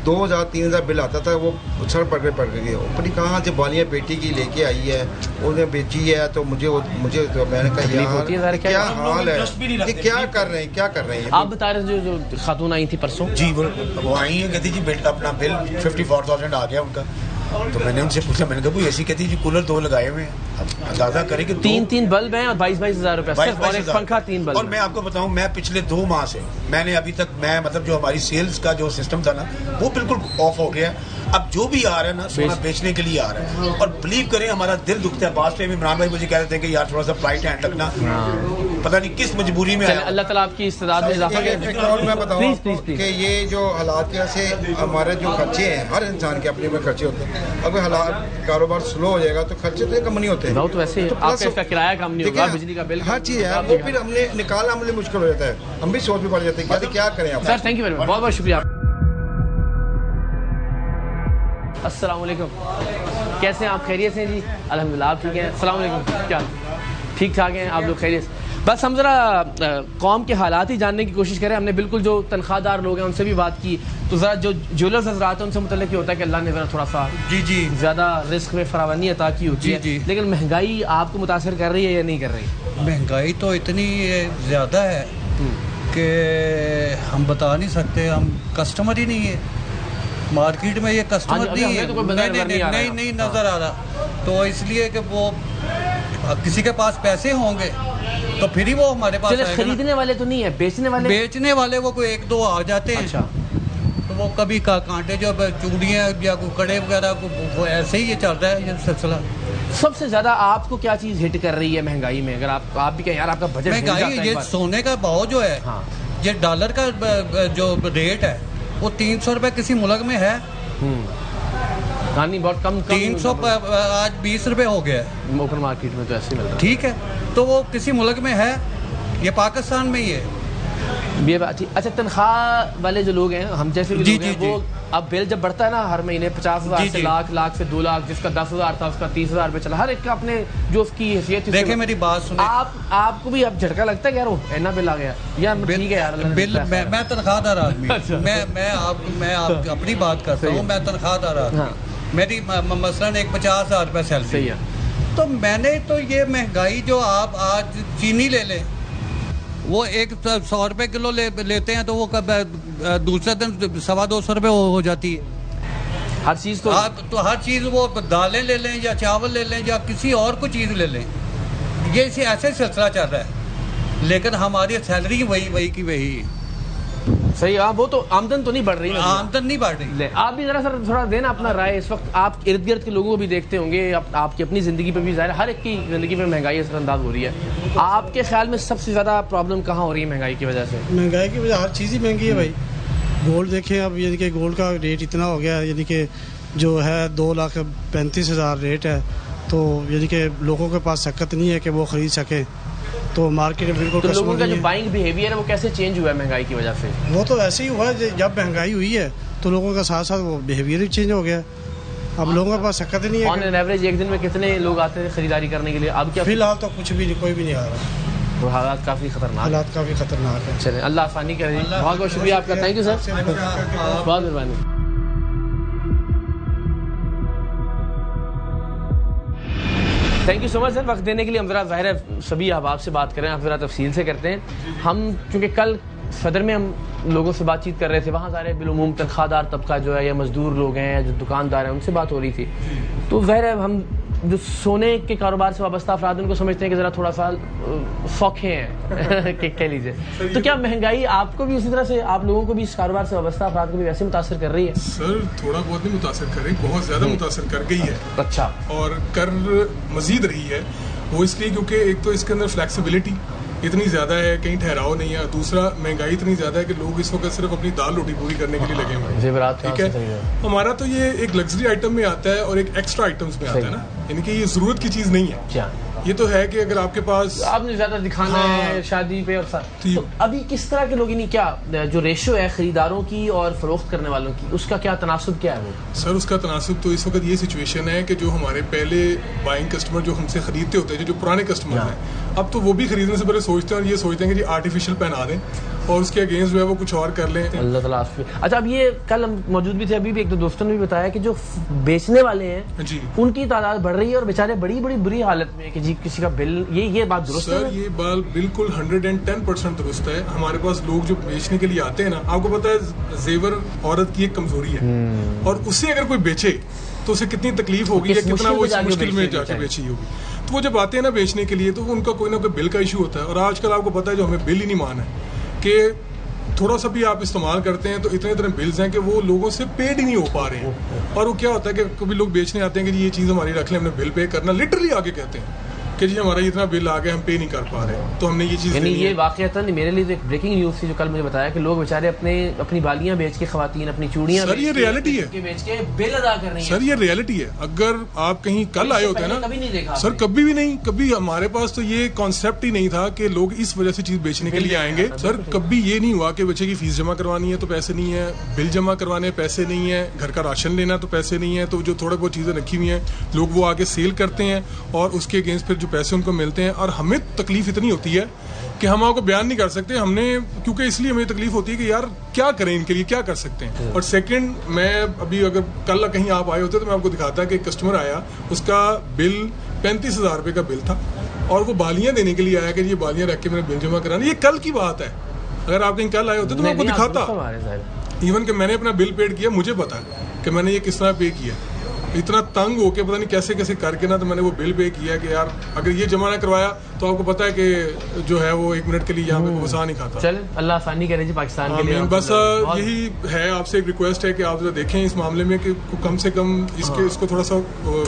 2,000 3,000 बिल आता था, वो सड़ पड़ गई। ऊपरी कहाँ से बालियाँ बेटी की लेके आई है, उन्हें बेची है, तो मुझे तो मैंने कहा यार क्या हाल है, कि क्या कर रहे हैं। आप बता रहे थे जो खातून आई थी परसों, जी वो आई है, कहती जी अपना बिल 54,000 आ गया उनका। तो मैंने उनसे पूछा, मैंने कहा ऐसी कहती जी कूलर 2 लगाए हुए हैं, अब अंदाजा करें कि 3 बल्ब हैं और 22,000 रुपए और एक पंखा 3 बल्ब। और मैं आपको बताऊं, मैं पिछले 2 माह से मैंने अभी तक मतलब जो हमारी सेल्स का जो सिस्टम था ना, वो बिल्कुल ऑफ हो गया। अब जो भी आ रहा है ना, सोना बेचने के लिए आ रहा है, और बिलीव करें हमारा दिल दुखता है। बात टाइम इमरान भाई मुझे कह रहे थे कि यार थोड़ा सा फ्लाइट हैंड रखना, पता नहीं किस मजबूरी में आया। अल्लाह ताला आपकी इस्तेदाद में इजाफा करे। और मैं बताऊं कि ये जो हालात के से हमारे जो खर्चे हैं, हर इंसान के अपने अपने खर्चे होते हैं। अगर हालात कारोबार स्लो हो जाएगा तो खर्चे तो कम नहीं होते, तो वैसे आपका इसका किराया कम नहीं होगा, बिजली का बिल, हर चीज़ है, वो फिर हमने निकालना हमारे लिए मुश्किल हो जाता है, हम भी सोच भी पड़ जाते हैं क्या करें आप। Sir thank you very much, बहुत बहुत शुक्रिया। अस्सलाम वालेकुम, कैसे हैं आप? खैरियत से हैं जी? अल्हम्दुलिल्लाह आप ठीक हैं? अस्सलाम वालेकुम, क्या ठीक ठाक हैं आप लोग? खैरियत। बस हम ज़रा कौम के हालात ही जानने की कोशिश करें। हमने बिल्कुल जो तनख्वाहदार लोग हैं उनसे भी बात की, तो ज़रा जो ज्वेलर्स हज़रात हैं उनसे मुतल्लिक़ होता है कि अल्लाह ने ज़रा थोड़ा सा जी ज़्यादा रिस्क में फरावानी अता की होती है, लेकिन महंगाई आपको मुतासर कर रही है या नहीं कर रही? महंगाई तो इतनी ज़्यादा है कि हम बता नहीं सकते, हम कस्टमर ही नहीं है मार्केट में, ये कस्टमर नहीं है, नहीं नज़र आ रहा। तो इसलिए कि वो किसी के पास पैसे होंगे तो फिर ही वो हमारे पास आएगा। खरीदने वाले तो नहीं है, बेचने वाले वो कोई 1-2 आ जाते हैं। अच्छा। तो वो कभी कांटे जो चूड़ियाँ या कड़े वगैरह वो ऐसे ही ये चल रहा है ये सिलसिला। सबसे ज्यादा आपको क्या चीज़ हिट कर रही है महंगाई में? अगर आप भी कहें यार आपका बजट महंगाई, ये सोने का भाव जो है, ये डॉलर का जो रेट है वो 300 रुपये किसी मुल्क में है, बहुत कम 300 आज 20 रुपये हो गया है ओपन मार्केट में, तो ऐसे मिल रहा है। ठीक है, तो वो किसी मुल्क में है, ये पाकिस्तान में ही है। ये बात ठीक। अच्छा, तनख्वाह वाले जो लोग हैं, हम जैसे भी लोग हैं, वो अब बिल जब बढ़ता है ना हर महीने 50,000 से लाख से 2 लाख, जिसका 10,000 था उसका 30,000 रुपये चला, हर एक का अपने जो उसकी हैसियत। देखिए मेरी बात सुनिए, आपको भी अब झटका लगता है कि यार इतना बिल आ गया, या ठीक है यार बिल? मैं तनख्वाहदार आदमी, मैं अपनी बात करता हूँ, मैं तनख्वाहदार आदमी, मेरी मसलन एक 50,000 रुपये सैलरी है, तो मैंने तो ये महंगाई जो आप आज चीनी ले लें, वो 100 रुपये किलो लेते हैं, तो वो कब दूसरे दिन 250 रुपये हो जाती है हर चीज़। तो हर चीज़, वो दालें ले लें या चावल ले लें या किसी और को चीज़ ले लें, ये इसे ऐसे सिलसिला चल रहा है, लेकिन हमारी सैलरी वही की वही है। सही, वो तो आमदन तो नहीं बढ़ रही, आमदन नहीं बढ़ रही। आप भी जरा सर थोड़ा देना अपना राय। इस वक्त आप इर्द गिर्द के लोगों को भी देखते होंगे, आपकी अपनी ज़िंदगी पे भी ज़ाहिर हर एक की ज़िंदगी में महंगाई असरअंदाज हो रही है। आपके ख्याल में सबसे ज़्यादा प्रॉब्लम कहाँ हो रही है महंगाई की वजह से? महंगाई की वजह हर चीज़ ही महंगी है भाई। गोल्ड देखें अब, यानी कि गोल्ड का रेट इतना हो गया है, यानी कि जो है 2,35,000 रेट है, तो यानी कि लोगों के पास सकत नहीं है कि वो ख़रीद सकें, तो मार्केट में बिल्कुल। तो लोगों का जो बाइंग बिहेवियर है वो कैसे चेंज हुआ है महंगाई की वजह से? वो तो ऐसे ही हुआ है, जब महंगाई हुई है तो लोगों का साथ साथ वो बिहेवियर भी चेंज हो गया। अब लोगों के पास सकत नहीं है। ऑन एन एवरेज एक दिन में कितने लोग आते हैं खरीदारी करने के लिए? अब क्या फिलहाल तो कुछ भी नहीं, कोई भी नहीं आ रहा। तो हालात काफ़ी खतरनाक है। चलें, अल्लाह आसानी करे। बहुत बहुत शुक्रिया आपका, थैंक यू सर, बहुत मेहरबानी। Thank you so much sir, वक्त देने के लिए। हम ज़रा ज़ाहिर है सभी अहबाब से बात करें, आप ज़रा तफसील से करते हैं। हम चूँकि कल सदर में हम लोगों से बातचीत कर रहे थे, वहाँ ज़ाहिर बिलुमूम तनख्वाहदार तबका जो है या मज़दूर लोग हैं या जो दुकानदार हैं उनसे बात हो रही थी, तो ज़ाहिर है हम जो सोने के कारोबार से वाबस्ता अफराद उनको समझते हैं कि ज़रा थोड़ा सा सौखे हैं कह लीजिए। तो क्या महंगाई आपको भी उसी तरह से, आप लोगों को भी इस कारोबार से वाबस्ता अफराद को भी वैसे मुतासर कर रही है? सर थोड़ा बहुत नहीं मुतासर कर रही, बहुत ज़्यादा मुतासर कर गई है। अच्छा। और कर मज़ीद रही है, वो इसलिए क्योंकि एक तो इसके अंदर फ्लैक्सिबिलिटी इतनी ज़्यादा है, कहीं ठहराव नहीं है, दूसरा महंगाई इतनी ज़्यादा है कि लोग इस वक्त सिर्फ अपनी दाल रोटी पूरी करने के लिए लगे हुए हैं। ठीक है, हमारा तो ये एक लग्जरी आइटम में आता है और एक एक्स्ट्रा आइटम्स में आता है ना, यानी कि ये ज़रूरत की चीज़ नहीं है। ये तो है कि अगर आपके पास आपने ज्यादा दिखाना है शादी पे और साथ, तो अभी किस तरह के लोग नहीं, क्या जो रेशो है खरीदारों की और फरोख्त करने वालों की, उसका क्या तनासुब क्या है वो? सर उसका तनासुब तो इस वक्त ये सिचुएशन है कि जो हमारे पहले बाइंग कस्टमर जो हमसे खरीदते होते हैं, जो पुराने कस्टमर हैं, अब तो वो भी खरीदने से पहले सोचते हैं और ये सोचते हैं कि जी आर्टिफिशियल पहना दें और उसके अगेंस्ट जो है वो कुछ और कर लें। अल्लाह ताला। अच्छा, अब ये कल हम मौजूद भी थे, अभी भी एक दो दोस्तों ने भी बताया कि जो बेचने वाले हैं जी उनकी तादाद बढ़ रही है और बेचारे बड़ी बड़ी बुरी हालत में कि जी किसी का बिल, ये बात दुरुस्त है? सर ये बात बिल्कुल 110% दुरुस्त है। हमारे पास लोग जो बेचने के लिए आते हैं ना, आपको पता है जेवर औरत की एक कमजोरी है और उससे अगर कोई बेचे तो उसे कितनी तकलीफ होगी या कितना वो मुश्किल में जाके बेची होगी। तो वो जब आते हैं ना बेचने के लिए तो उनका कोई ना कोई बिल का इशू होता है और आजकल आपको पता है जो हमें बिल ही नहीं मान है कि थोड़ा सा भी आप इस्तेमाल करते हैं तो इतने बिल्स हैं कि वो लोगों से पेड ही नहीं हो पा रहे हैं। और वो क्या होता है कि कभी लोग बेचने आते हैं कि जी ये चीज़ हमारी रख लें, हमने बिल पे करना, लिटरली आगे कहते हैं कि जी हमारा इतना बिल आ गया, हम पे नहीं कर पा रहे, तो हमने ये चीज़ यानी ये वाकईतन मेरे लिए तो एक ब्रेकिंग न्यूज़ थी जो कल मुझे बताया कि लोग बेचारे अपनी बालियां बेच के, खवातीन अपनी चूड़ियां सर ये रियलिटी है, बेच के बिल अदा कर रही है। सर ये रियलिटी है। अगर आप कहीं कल आए होते हैं ना, कभी नहीं देखा सर, कभी भी नहीं, कभी हमारे पास तो ये कॉन्सेप्ट ही नहीं था कि लोग इस वजह से चीज बेचने के लिए आएंगे। सर कभी ये नहीं हुआ कि बच्चे की फीस जमा करवानी है तो पैसे नहीं है, बिल जमा करवाने पैसे नहीं है, घर का राशन लेना तो पैसे नहीं है, तो जो थोड़ा बहुत चीजें रखी हुई हैं लोग वो आगे सेल करते हैं और उसके अगेंस्ट फिर जो पैसे उनको मिलते हैं। और हमें तकलीफ इतनी होती है कि हम आपको बयान नहीं कर सकते, हमने क्योंकि इसलिए हमें तकलीफ होती है कि यार क्या करें इनके लिए, क्या कर सकते हैं। और सेकंड, मैं अभी अगर कल कहीं आप आए होते तो मैं आपको दिखाता कि एक कस्टमर आया, उसका बिल 35,000 रुपये का बिल था और वो बालियां देने के लिए आया कि ये बालियां रख के मैंने बिल जमा कराना। ये कल की बात है, अगर आप कहीं कल आए होते तो मैं आपको दिखाता। इवन कि मैंने अपना बिल पेड किया, मुझे पता है कि मैंने ये किस तरह पे किया, इतना तंग होके पता नहीं कैसे कैसे करके ना, तो मैंने वो बिल पे किया कि यार अगर ये जमा ना करवाया तो आपको पता है कि जो है वो 1 मिनट के लिए यहाँ पे बसा नहीं खाता। चल अल्लाह आसानी करे जी पाकिस्तान के लिए। बस यही है, आपसे एक रिक्वेस्ट है कि आप जरा देखें इस मामले में कि कम से कम इसको थोड़ा सा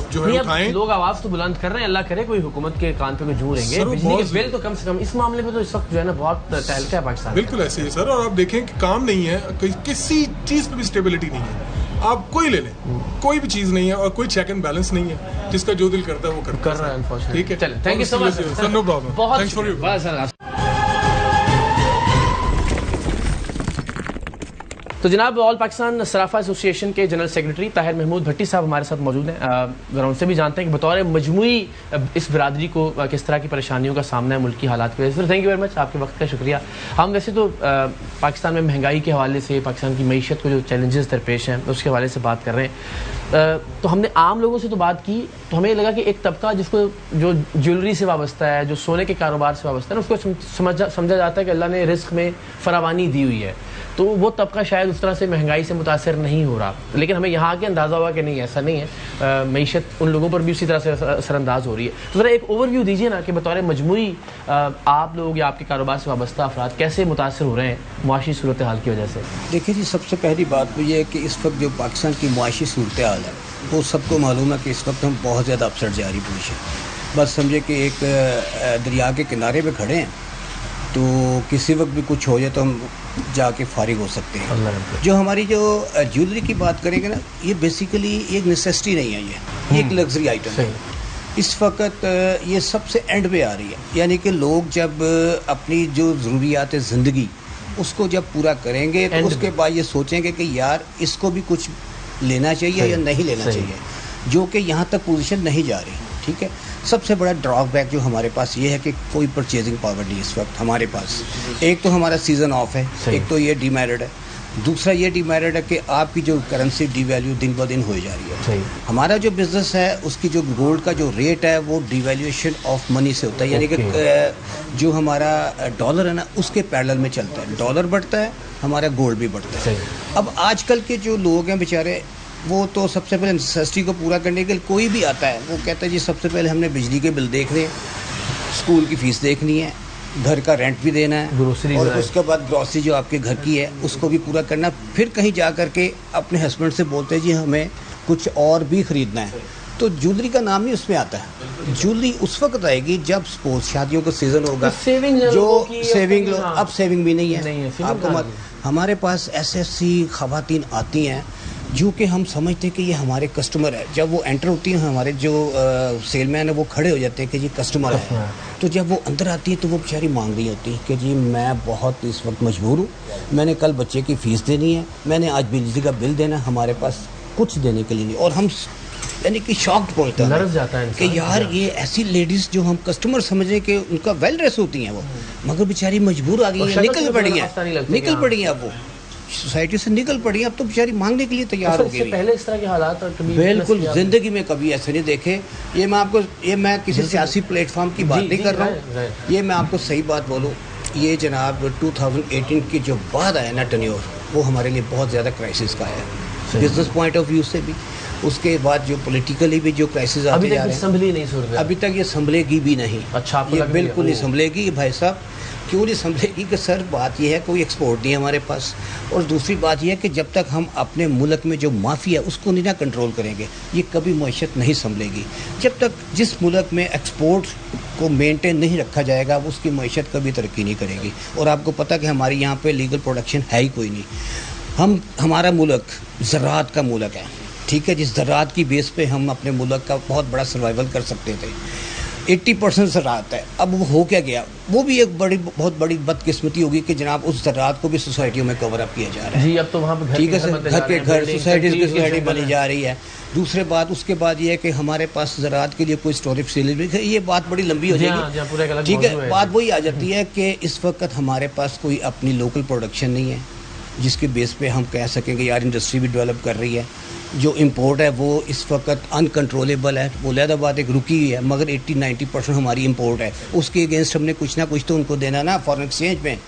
जो है उठाएं। लोग आवाज तो बुलंद कर रहे हैं, अल्लाह करे कोई हुकूमत के कान पे झूरेंगे, बिजली के बिल तो कम से कम इस मामले में तो इस वक्त जो है ना बहुत तहलका है पाकिस्तान। बिल्कुल ऐसे ही सर, और आप देखें कि काम नहीं है, किसी चीज पे भी स्टेबिलिटी नहीं है। आप कोई ले लें, कोई भी चीज नहीं है और कोई चेक एंड बैलेंस नहीं है, जिसका जो दिल करता है वो कर रहा है। ठीक है, चलो thank you so much sir, no problem, thanks for you. तो जनाब ऑल पाकिस्तान सराफा एसोसिएशन के जनरल सेक्रेटरी ताहिर महमूद भट्टी साहब हमारे साथ मौजूद हैं। ज़रा उनसे भी जानते हैं कि बतौर मजमूई इस बिरादरी को किस तरह की परेशानियों का सामना है मुल्क की हालात की वजह से। थैंक यू वेरी मच, आपके वक्त का शुक्रिया। हम वैसे तो पाकिस्तान में महंगाई के हवाले से, पाकिस्तान की मईशत को जो चैलेंजेस दरपेश हैं उसके हवाले से बात कर रहे हैं। तो हमने आम लोगों से तो बात की, तो हमें लगा कि एक तबका जिसको जो ज्वेलरी से वाबस्ता है, जो सोने के कारोबार से वाबस्ता है, उसको समझा जाता है कि अल्लाह ने रिस्क में फरावानी दी हुई है, तो वो तबका शायद उस तरह से महंगाई से मुतासर नहीं हो रहा। लेकिन हमें यहाँ आके अंदाज़ा हुआ कि नहीं, ऐसा नहीं है, मईशत उन लोगों पर भी उसी तरह से असरअंदाज हो रही है। तो ज़रा एक ओवरव्यू दीजिए ना कि बतौर मजमूई आप लोग या आपके कारोबार से वाबस्ता अफराद कैसे मुतासर हो रहे हैं मुआशी सूरत हाल की वजह से। देखिए जी, सबसे पहली बात तो ये है कि इस वक्त जो पाकिस्तान की मुआशी सूरत हाल है वो सबको मालूम है कि इस वक्त हम बहुत ज़्यादा अपसेट जारी पोजीशन। बस समझे कि एक दरिया के किनारे पे खड़े हैं, तो किसी वक्त भी कुछ हो जाए तो हम जाके फारिग हो सकते हैं। जो हमारी जो ज्वेलरी की बात करेंगे ना, ये बेसिकली एक नेसेसिटी नहीं है, ये एक लग्जरी आइटम है। इस वक्त ये सबसे एंड पे आ रही है, यानी कि लोग जब अपनी जो ज़रूरियात ज़िंदगी उसको जब पूरा करेंगे तो उसके बाद ये सोचेंगे कि यार इसको भी कुछ लेना चाहिए या नहीं लेना चाहिए, जो कि यहाँ तक पोजीशन नहीं जा रही। ठीक है, सबसे बड़ा ड्रॉबैक जो हमारे पास ये है कि कोई परचेजिंग पावर नहीं इस वक्त हमारे पास। एक तो हमारा सीज़न ऑफ है, एक तो ये डीमेरिट है, दूसरा ये डीमेरिट है कि आपकी जो करेंसी डीवैल्यू दिन ब दिन हो जा रही है। हमारा जो बिज़नेस है उसकी जो गोल्ड का जो रेट है वो डिवैल्यूएशन ऑफ मनी से होता है, यानी कि जो हमारा डॉलर है ना उसके पैरेलल में चलता है, डॉलर बढ़ता है हमारा गोल्ड भी बढ़ता है। अब आजकल के जो लोग हैं बेचारे, वो तो सबसे पहले नेसेसिटी को पूरा करने के लिए कोई भी आता है वो कहता है जी सबसे पहले हमने बिजली के बिल देखने हैं, स्कूल की फ़ीस देखनी है, घर का रेंट भी देना है, और उसके बाद ग्रॉसरी जो आपके घर की है उसको भी पूरा करना। फिर कहीं जा कर के अपने हस्बैंड से बोलते हैं जी हमें कुछ और भी ख़रीदना है, तो ज्वेलरी का नाम नहीं उसमें आता है। ज्वेलरी उस वक्त आएगी जब सपोज शादियों का सीज़न होगा, जो सेविंग, अब सेविंग भी नहीं है आपको। हमारे पास ऐसी खवातीन आती हैं जो कि हम समझते हैं कि ये हमारे कस्टमर है। जब वो एंटर होती हैं हमारे जो सेलमैन है वो खड़े हो जाते हैं कि जी कस्टमर है, तो जब वो अंदर आती है तो वो बेचारी मांग रही होती है कि जी मैं बहुत इस वक्त मजबूर हूँ, मैंने कल बच्चे की फ़ीस देनी है, मैंने आज बिजली का बिल देना है, हमारे पास कुछ देने के लिए नहीं। और हम यानी कि शॉक्ड पहुंचता है, नर्वस जाता है कि यार ये ऐसी लेडीज़ जो हम कस्टमर समझें कि उनका वेल ड्रेस होती हैं वो, मगर बेचारी मजबूर आ गई है, निकल पड़ी है अब वो सोसाइटी से निकल पड़ी है, अब तो बेचारी मांगने के लिए तैयार हो गई। पहले इस तरह के हालात बिल्कुल ज़िंदगी में कभी ऐसे नहीं देखे। ये मैं किसी सियासी प्लेटफॉर्म की बात नहीं कर रहा हूँ, ये मैं आपको सही बात बोलूँ, ये जनाब 2018 की जो बाद आया ना टर्न्योर, वो हमारे लिए बहुत ज़्यादा क्राइसिस का है बिजनेस पॉइंट ऑफ व्यू से भी। उसके बाद जो पॉलिटिकली भी जो क्राइसिस आते जा रहे हैं, संभली नहीं सुन रहे, अभी तक ये संभलेगी भी नहीं। अच्छा, ये बिल्कुल नहीं संभलेगी भाई साहब। क्यों नहीं संभलेगी कि सर बात यह है कोई एक्सपोर्ट नहीं है हमारे पास, और दूसरी बात यह है कि जब तक हम अपने मुल्क में जो माफिया उसको नहीं ना कंट्रोल करेंगे, ये कभी मईशत नहीं संभलेगी। जब तक जिस मुल्क में एक्सपोर्ट को मेंटेन नहीं रखा जाएगा उसकी मईशत कभी तरक्की नहीं करेगी। और आपको पता कि हमारे यहाँ पे लीगल प्रोडक्शन है ही कोई नहीं। हमारा मुल्क ज़राअत का मुल्क है, ठीक है, जिस ज़राअत की बेस पे हम अपने मुल्क का बहुत बड़ा सर्वाइवल कर सकते थे। 80% ज़राअत है, अब वो हो क्या गया, वो भी एक बहुत बड़ी बदकिस्मती होगी कि जनाब उस ज़राअत को भी सोसाइटियों में कवर अप किया जा रहा है। जी, अब तो वहाँ पर ठीक है सर, घर के घर सोसाइटीज़ की सोसाइटी बनी जा रही है। दूसरे बात उसके बाद ये है कि हमारे पास ज़राअत के लिए कोई स्टोरेज फैसिलिटी है, ये बात बड़ी लंबी हो जाएगी। ठीक है, बात वही आ जाती है कि इस वक्त हमारे पास कोई अपनी लोकल प्रोडक्शन नहीं है जिसके बेस पे हम कह सकेंगे यार इंडस्ट्री भी डेवलप कर रही है। जो इंपोर्ट है वो इस वक्त अनकंट्रोलेबल है, वो लहदा बात एक रुकी हुई है, मगर 80-90% हमारी इंपोर्ट है। उसके अगेंस्ट हमने कुछ ना कुछ तो उनको देना ना फॉरेन एक्सचेंज में,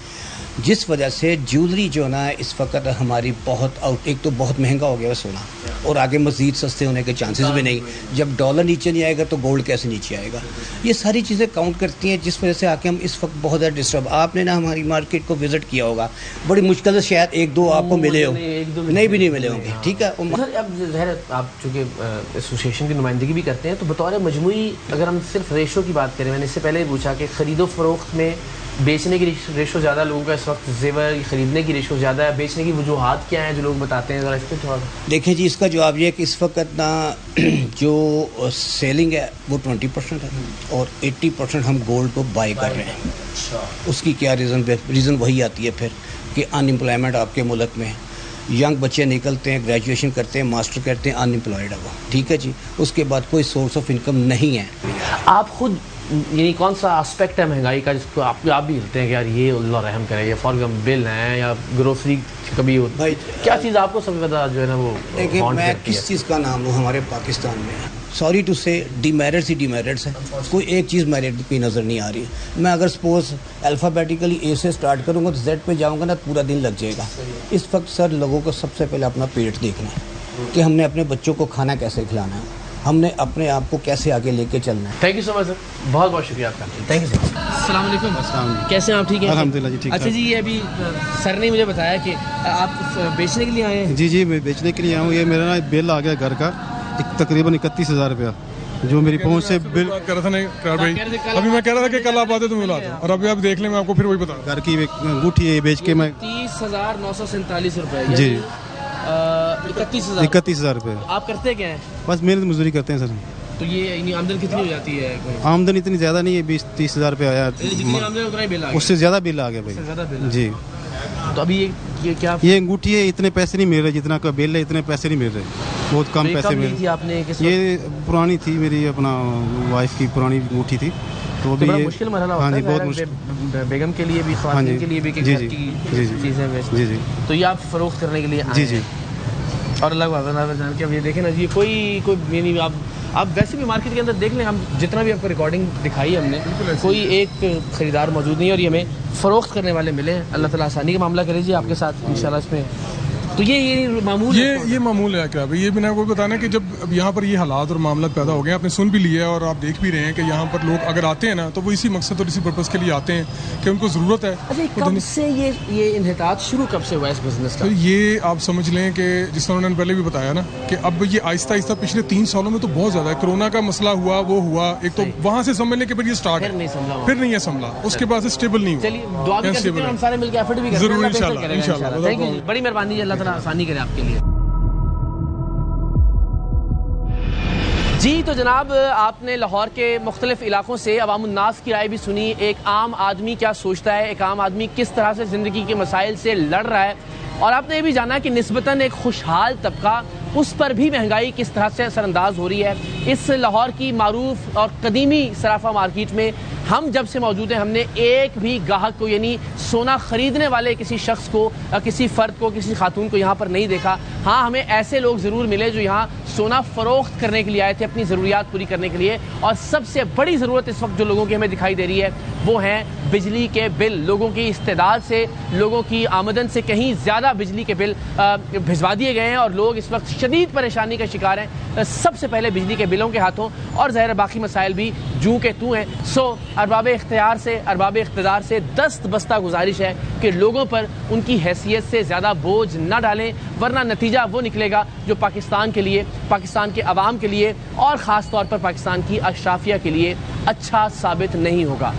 जिस वजह से ज्वेलरी जो ना इस वक्त हमारी बहुत एक तो बहुत महंगा हो गया है सोना, और आगे मज़ीद सस्ते होने के चांसेस भी नहीं। जब डॉलर नीचे नहीं आएगा तो गोल्ड कैसे नीचे आएगा, ये सारी चीज़ें काउंट करती हैं, जिस वजह से आके हम इस वक्त बहुत ज़्यादा डिस्टर्ब। आपने ना हमारी मार्केट को विज़िट किया होगा, बड़ी मुश्किल से शायद 1-2 आपको मिले हो, नहीं भी नहीं मिले होंगे। ठीक है, सर अब ज़ाहिर आप चूँकि एसोसिएशन की नुमाइंदगी भी करते हैं, तो बतौर मजमूई अगर हम सिर्फ रेशो की बात करें, मैंने इससे पहले पूछा कि ख़रीदो फ़रोख्त में बेचने की रेशो ज़्यादा लोगों का इस वक्त, जेवर खरीदने की रेशो ज़्यादा है, बेचने की वजूहात क्या हैं जो लोग बताते हैं, ज़रा इस पर थोड़ा देखें जी। इसका जवाब ये है कि इस वक्त ना जो सेलिंग है वो 20% है और 80% हम गोल्ड को बाई कर रहे हैं। उसकी क्या रीज़न वही आती है फिर कि अनएम्प्लॉयमेंट आपके मुल्क में यंग बच्चे निकलते हैं, ग्रेजुएशन करते हैं, मास्टर करते हैं, अनएम्प्लॉयड है वो, ठीक है जी। उसके बाद कोई सोर्स ऑफ इनकम नहीं है। आप खुद यानी कौन सा एस्पेक्ट है महंगाई का जिसको आप भी हिलते हैं कि यार ये अल्लाह रहम करे, या फॉर एग्जाम्पल बिल हैं या ग्रोसरी कभी हो, भाई क्या चीज़ आपको सबसे ज़्यादा जो है ना वो देखिए, मैं किस चीज़ का नाम लूँ, हमारे पाकिस्तान में सॉरी टू से डिमेरिट्स ही डिमेरिट्स है, कोई एक चीज़ मेरिट की नज़र नहीं आ रही है। मैं अगर सपोज अल्फ़ाबेटिकली ए से स्टार्ट करूँगा तो जेड पे जाऊँगा ना, पूरा दिन लग जाएगा। इस वक्त सर लोगों को सबसे पहले अपना पेट देखना है कि हमने अपने बच्चों को खाना कैसे खिलाना है, हमने अपने आप को कैसे आगे लेके चलना है। Thank you so much sir, बहुत बहुत शुक्रिया आपका, थैंक यू सर। अस्सलाम वालेकुम, कैसे हैं आप? ठीक है अल्हम्दुलिल्लाह जी, ठीक। अच्छा जी, ये अभी सर ने मुझे बताया कि आप बेचने के लिए आए हैं। जी जी, मैं बेचने के लिए आया हूँ। ये मेरा ना बिल आ गया घर का तकरीबन 31,000 रुपया, जो मेरी पहुँच से बिल कर रहा था। नहीं भाई, अभी मैं कह रहा था कि कल आप आते तो मिला था, और अभी आप देख लें, मैं आपको फिर वही बता। घर की अंगूठी है बेच के मैं 30,947 रुपये जी 31,000 रुपये। आप करते क्या हैं? बस मेहनत मजदूरी करते हैं सर। तो ये आमदन कितनी हो जाती है? आमदन इतनी ज़्यादा नहीं है, 20-30 हज़ार रुपये आया, जितनी आमदन उतना ही बिल आ गया। उससे ज़्यादा बिल आ गया भाई जी। तो अभी ये क्या, ये अंगूठी है, इतने पैसे नहीं मिल रहे, जितना का बिल है इतने पैसे नहीं मिल रहे, बहुत कम पैसे मिल रहे। आपने ये पुरानी थी मेरी, अपना वाइफ की पुरानी अंगूठी थी, तो भी ये मुश्किल मसला होता है। हाँ जी, बहुत मुश्किल, बेगम के लिए भी, ख़वातीन के लिए भी, जी जी चीज़ें बेचते। जी जी, तो ये आप फ़रोख्त करने के लिए जी जी। और अल्लाह जान के अब ये देखें ना जी, कोई नहीं, आप वैसे भी मार्केट के अंदर देख लें, हम जितना भी आपको रिकॉर्डिंग दिखाई हमने, कोई एक ख़रीदार मौजूद नहीं है, और ये हमें फ़रोख्त करने वाले मिले हैं। अल्लाह ताला आसानी का मामला करे जी आपके साथ इंशाल्लाह इसमें। तो ये मामूल ये मामूल है क्या भाई? ये मैंने आपको बताना कि जब अब यहाँ पर ये हालात और मामला पैदा हो गए, आपने सुन भी लिया है और आप देख भी रहे हैं कि यहाँ पर लोग अगर आते हैं ना, तो वो इसी मकसद और इसी पर्पज़ के लिए आते हैं कि उनको ज़रूरत है। अच्छा, कब से ये इन्हितात शुरू कब से हुआ इस बिज़नेस का? तो ये आप समझ लें कि जिस तरह उन्होंने पहले भी बताया ना कि अब ये आहिस्ता आहिस्ता पिछले 3 सालों में तो बहुत ज़्यादा है। कोरोना का मसला हुआ, वो हुआ, एक तो वहाँ से समझ लें कि फिर ये स्टार्ट है, फिर नहीं है संभला, उसके बाद से स्टेबल नहीं हुआ। चलिए, दुआ भी कर सकते हैं, हम सारे मिलकर एफर्ट भी करेंगे। ज़रूर, इंशाल्लाह। थैंक यू, बड़ी मेहरबानी, अल्लाह ताला आसानी करे आपके लिए। जी तो जनाब, आपने लाहौर के मुख्तलिफ इलाकों से अवामुन्नास की राय भी सुनी। एक आम आदमी क्या सोचता है, एक आम आदमी किस तरह से ज़िंदगी के मसाइल से लड़ रहा है, और आपने ये भी जाना कि निस्बतन एक खुशहाल तबका, उस पर भी महंगाई किस तरह से असरअंदाज हो रही है। इस लाहौर की मारूफ और कदीमी सराफा मार्केट में हम जब से मौजूद हैं, हमने एक भी ग्राहक को, यानी सोना खरीदने वाले किसी शख्स को, किसी फ़र्द को, किसी खातून को यहाँ पर नहीं देखा। हाँ, हमें ऐसे लोग ज़रूर मिले जो यहाँ सोना फ़रोख्त करने के लिए आए थे, अपनी ज़रूरियात पूरी करने के लिए। और सबसे बड़ी ज़रूरत इस वक्त जो लोगों की हमें दिखाई दे रही है वो हैं बिजली के बिल। लोगों की इस्तेदाद से, लोगों की आमदन से कहीं ज़्यादा बिजली के बिल भिजवा दिए गए हैं और लोग इस वक्त शदीद परेशानी का शिकार हैं, सबसे पहले बिजली के बिलों के हाथों, और ज़ाहिर बाकी मसाइल भी जूं के तू हैं। सो अरबाब इख्तियार से, अरबाब इख्तिदार से दस्त बस्ता गुजारिश है कि लोगों पर उनकी हैसियत से ज़्यादा बोझ न डालें, वरना नतीजा वो निकलेगा जो पाकिस्तान के लिए, पाकिस्तान के अवाम के लिए और ख़ास तौर पर पाकिस्तान की अशराफिया के लिए अच्छा साबित नहीं होगा।